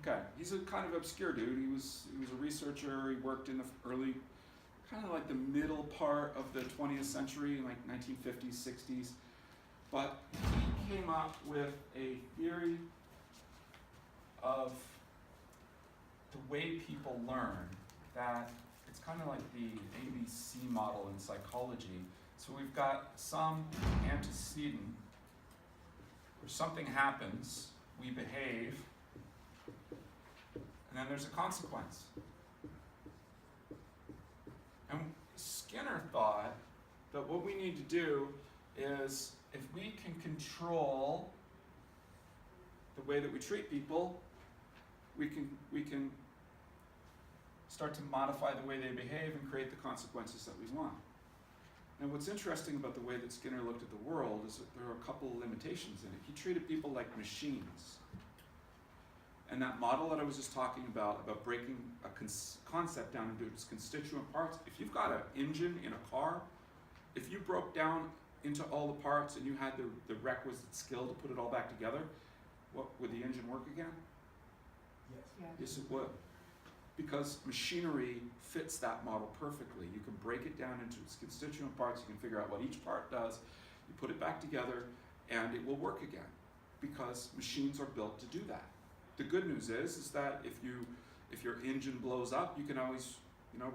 Okay, he's a kind of obscure dude. He was a researcher. He worked in the early, kind of like the middle part of the 20th century, like 1950s, 60s. But he came up with a theory of the way people learn that it's kind of like the ABC model in psychology. So we've got some antecedent, where something happens, we behave, and then there's a consequence. And Skinner thought that what we need to do is, if we can control the way that we treat people, we can start to modify the way they behave and create the consequences that we want. And what's interesting about the way that Skinner looked at the world is that there are a couple of limitations in it. He treated people like machines. And that model that I was just talking about breaking a concept down into its constituent parts, if you've got an engine in a car, if you broke down into all the parts and you had the requisite skill to put it all back together, would the engine work again? Yes. Yes, it would. Because machinery fits that model perfectly. You can break it down into its constituent parts, you can figure out what each part does, you put it back together, and it will work again. Because machines are built to do that. The good news is that if your engine blows up, you can always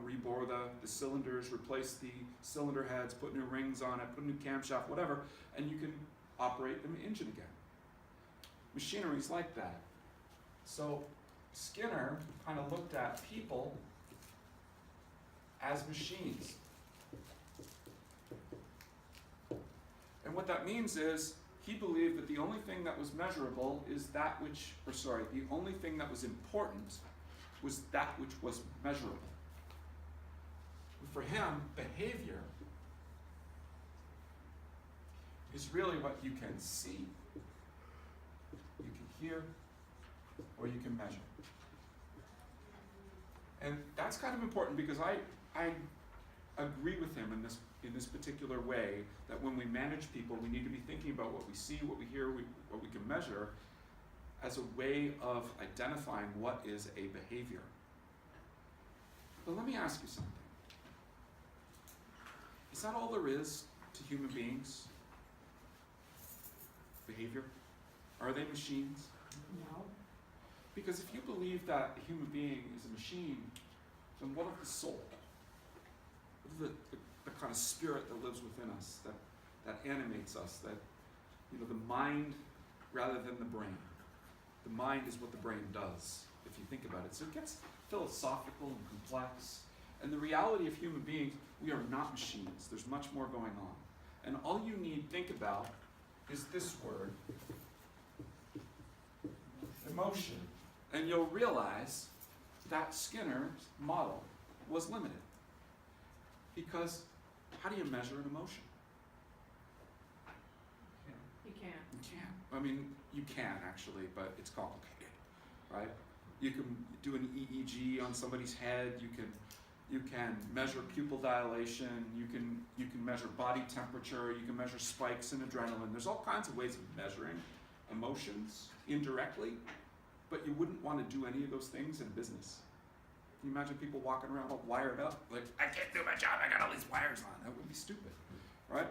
rebore the cylinders, replace the cylinder heads, put new rings on it, put a new camshaft, whatever, and you can operate the engine again. Machinery's like that. So Skinner kind of looked at people as machines. And what that means is he believed that the only thing that was measurable is the only thing that was important was that which was measurable. For him, behavior is really what you can see, you can hear, or you can measure. And that's kind of important because I agree with him in this particular way, that when we manage people, we need to be thinking about what we see, what we hear, what we can measure, as a way of identifying what is a behavior. But let me ask you something. Is that all there is to human beings? Behavior? Are they machines? No. Because if you believe that a human being is a machine, then what of the soul? What of the kind of spirit that lives within us, that animates us, that, the mind rather than the brain. The mind is what the brain does, if you think about it. So it gets philosophical and complex. And the reality of human beings, we are not machines. There's much more going on. And all you need to think about is this word, emotion. And you'll realize that Skinner's model was limited. Because how do you measure an emotion? You can't. You can't. I mean, you can actually, but it's complicated, right? You can do an EEG on somebody's head. You can measure pupil dilation. You can measure body temperature. You can measure spikes in adrenaline. There's all kinds of ways of measuring emotions indirectly, but you wouldn't want to do any of those things in business. Can you imagine people walking around all wired up? Like, I can't do my job, I got all these wires on. That would be stupid, right?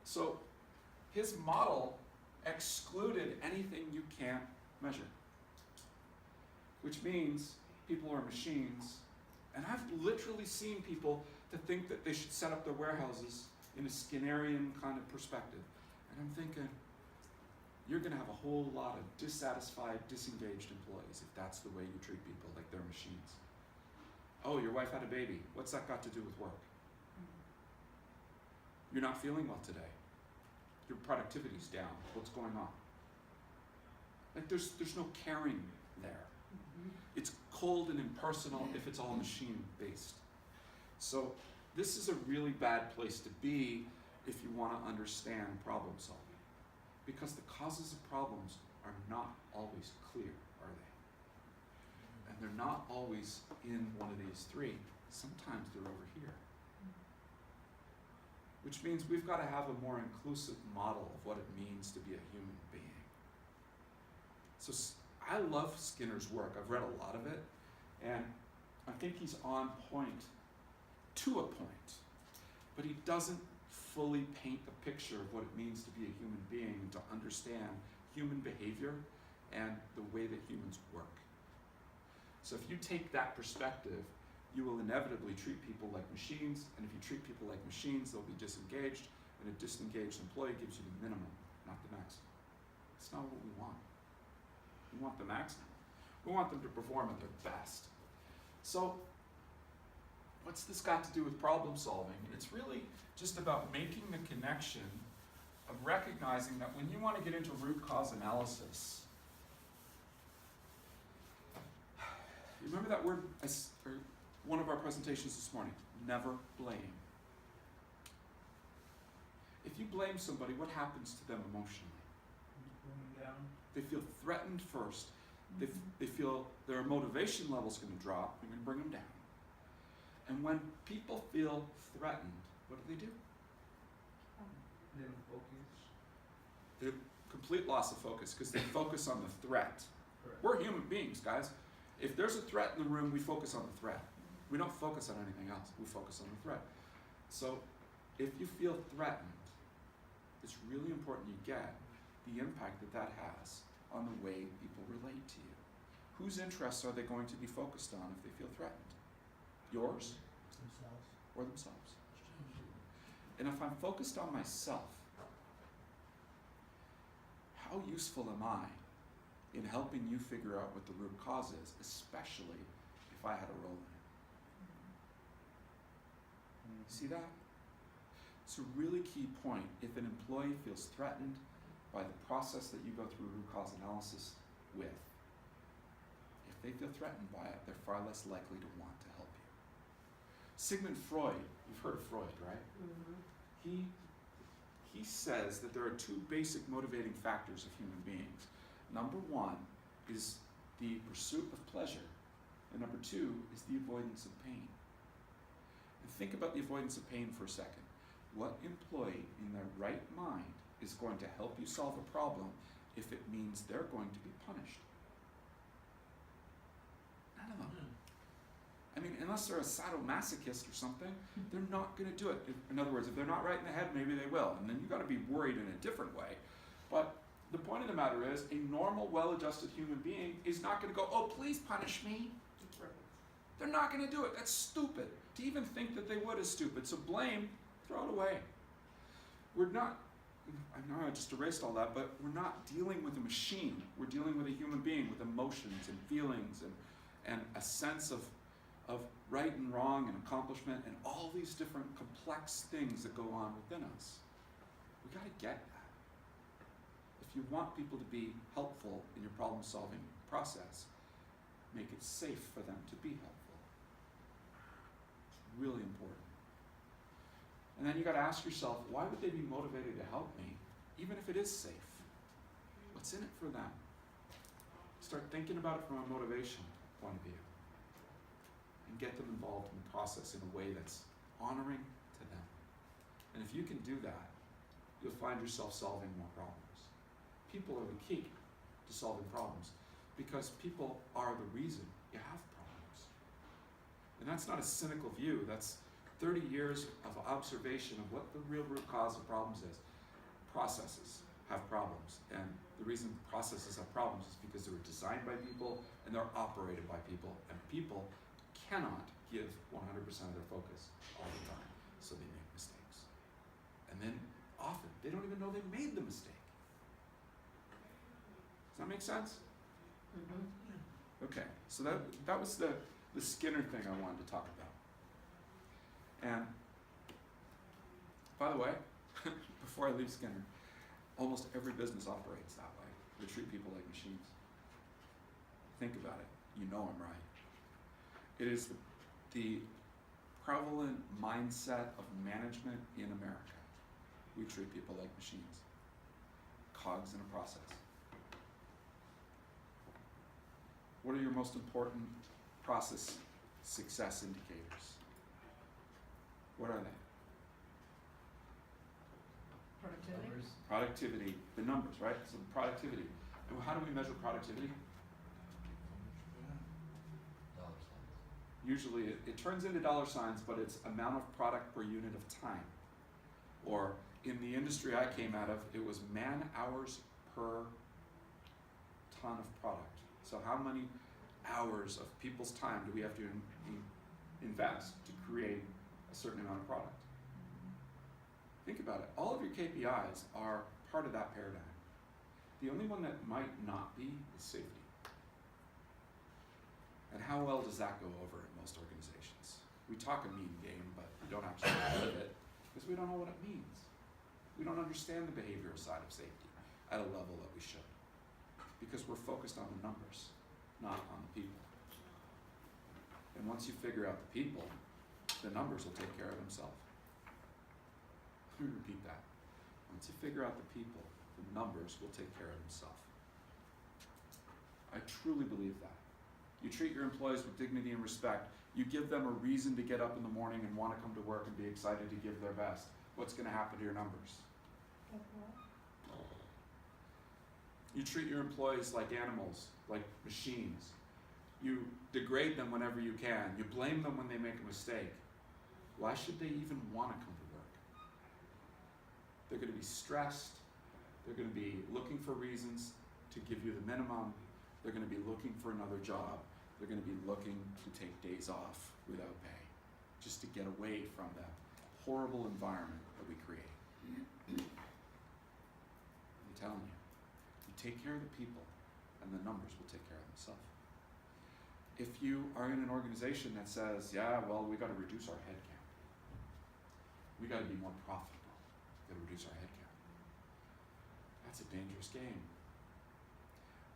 So his model excluded anything you can't measure, which means people are machines. And I've literally seen people to think that they should set up their warehouses in a Skinnerian kind of perspective. And I'm thinking, you're going to have a whole lot of dissatisfied, disengaged employees if that's the way you treat people, like they're machines. Oh, your wife had a baby. What's that got to do with work? You're not feeling well today. Your productivity's down. What's going on? Like there's no caring there. It's cold and impersonal if it's all machine-based. So this is a really bad place to be if you want to understand problem solving. Because the causes of problems are not always clear, are they? And they're not always in one of these three. Sometimes they're over here. Which means we've got to have a more inclusive model of what it means to be a human being. So I love Skinner's work. I've read a lot of it, and I think he's on point to a point, but he doesn't fully paint the picture of what it means to be a human being and to understand human behavior and the way that humans work. So if you take that perspective, you will inevitably treat people like machines, and if you treat people like machines, they'll be disengaged, and a disengaged employee gives you the minimum, not the maximum. That's not what we want. We want the maximum. We want them to perform at their best. So, what's this got to do with problem solving? It's really just about making the connection of recognizing that when you want to get into root cause analysis, you remember that word, or one of our presentations this morning, never blame. If you blame somebody, what happens to them emotionally? Bring them down. They feel threatened first. They feel their motivation level's going to drop. You're going to bring them down. And when people feel threatened, what do? They don't focus. They're complete loss of focus because they focus on the threat. Correct. We're human beings, guys. If there's a threat in the room, we focus on the threat. We don't focus on anything else. We focus on the threat. So if you feel threatened, it's really important you get the impact that that has on the way people relate to you. Whose interests are they going to be focused on if they feel threatened? Yours Themselves. or themselves? And if I'm focused on myself, how useful am I in helping you figure out what the root cause is, especially if I had a role in it? See that? It's a really key point. If an employee feels threatened by the process that you go through root cause analysis with, if they feel threatened by it, they're far less likely to want to help you. Sigmund Freud, you've heard of Freud, right? Mm-hmm. He says that there are two basic motivating factors of human beings. Number one is the pursuit of pleasure, and number two is the avoidance of pain. And think about the avoidance of pain for a second. What employee in their right mind is going to help you solve a problem if it means they're going to be punished? None of them. I mean, unless they're a sadomasochist or something, they're not going to do it. In other words, if they're not right in the head, maybe they will. And then you've got to be worried in a different way. But the point of the matter is, a normal, well-adjusted human being is not going to go, oh, please punish me. They're not going to do it. That's stupid. To even think that they would is stupid. So blame, throw it away. We're not, I know I just erased all that, but we're not dealing with a machine. We're dealing with a human being with emotions and feelings and a sense of right and wrong and accomplishment and all these different complex things that go on within us. We got to get that. If you want people to be helpful in your problem-solving process, make it safe for them to be helpful. It's really important. And then you got to ask yourself, why would they be motivated to help me, even if it is safe? What's in it for them? Start thinking about it from a motivation point of view. And get them involved in the process in a way that's honoring to them. And if you can do that, you'll find yourself solving more problems. People are the key to solving problems because people are the reason you have problems. And that's not a cynical view. That's 30 years of observation of what the real root cause of problems is. Processes have problems. And the reason processes have problems is because they were designed by people and they're operated by people. And people cannot give 100% of their focus all the time, so they make mistakes. And then often, they don't even know they made the mistake. Does that make sense? Mm-hmm. Okay, so that was the Skinner thing I wanted to talk about. And by the way, before I leave Skinner, almost every business operates that way. They treat people like machines. Think about it. You know I'm right. It is the prevalent mindset of management in America. We treat people like machines, cogs in a process. What are your most important process success indicators? What are they? Productivity. Numbers. Productivity, the numbers, right? So productivity. And how do we measure productivity? Usually it turns into dollar signs, but it's amount of product per unit of time. Or in the industry I came out of, it was man hours per ton of product. So how many hours of people's time do we have to invest to create a certain amount of product? Think about it. All of your KPIs are part of that paradigm. The only one that might not be is safety. And how well does that go over in most organizations? We talk a mean game, but we don't actually live it because we don't know what it means. We don't understand the behavioral side of safety at a level that we should because we're focused on the numbers, not on the people. And once you figure out the people, the numbers will take care of themselves. Let me repeat that. Once you figure out the people, the numbers will take care of themselves. I truly believe that. You treat your employees with dignity and respect. You give them a reason to get up in the morning and want to come to work and be excited to give their best. What's going to happen to your numbers? You treat your employees like animals, like machines. You degrade them whenever you can. You blame them when they make a mistake. Why should they even want to come to work? They're going to be stressed. They're going to be looking for reasons to give you the minimum. They're going to be looking for another job. They're going to be looking to take days off without pay, just to get away from that horrible environment that we create. I'm telling you, you take care of the people, and the numbers will take care of themselves. If you are in an organization that says, yeah, well, we got to reduce our headcount. We got to be more profitable. We got to reduce our headcount. That's a dangerous game.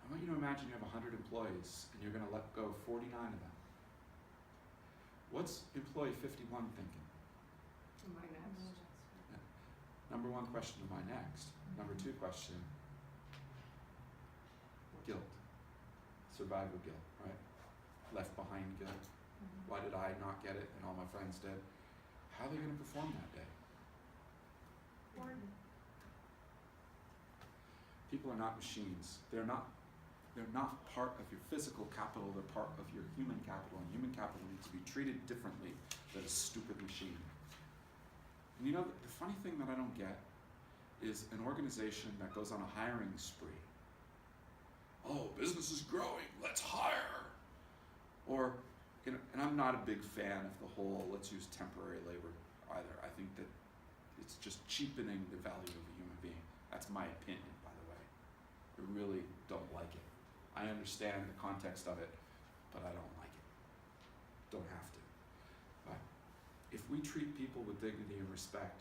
I want you to imagine you have 100 employees and you're going to let go 49 of them. What's employee 51 thinking? Am I next? Number one question, am I next? Number two question, guilt. Survivor guilt, right? Left behind guilt. Why did I not get it and all my friends did? How are they going to perform that day? People are not machines. They're not part of your physical capital, they're part of your human capital, and human capital needs to be treated differently than a stupid machine. And you know, the funny thing that I don't get is an organization that goes on a hiring spree. Oh, business is growing, let's hire. Or, you know, and I'm not a big fan of the whole let's use temporary labor either. I think that it's just cheapening the value of a human being. That's my opinion, by the way. I really don't like it. I understand the context of it, but I don't like it. Don't have to. But if we treat people with dignity and respect,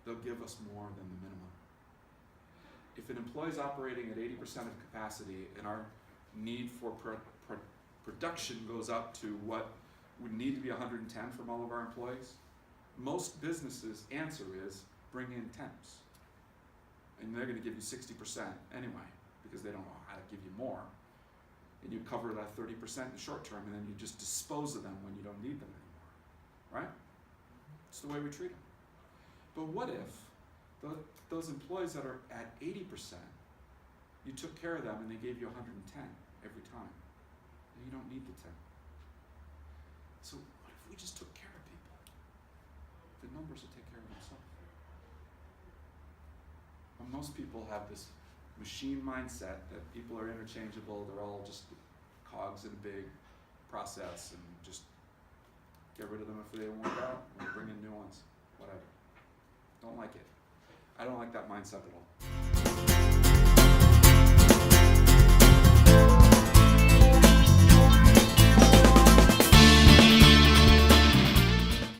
they'll give us more than the minimum. If an employee is operating at 80% of capacity and our need for production goes up to what would need to be 110 from all of our employees, most businesses' answer is bring in temps. And they're going to give you 60% anyway, because they don't know how to give you more. And you cover that 30% in the short term, and then you just dispose of them when you don't need them anymore, right? It's the way we treat them. But what if those employees that are at 80%, you took care of them and they gave you 110 every time, and you don't need the 10? So what if we just took care of people? The numbers will take care of themselves. Well, most people have this machine mindset that people are interchangeable, they're all just cogs in a big process, and just get rid of them if they don't work out, and bring in new ones, whatever. Don't like it. I don't like that mindset at all.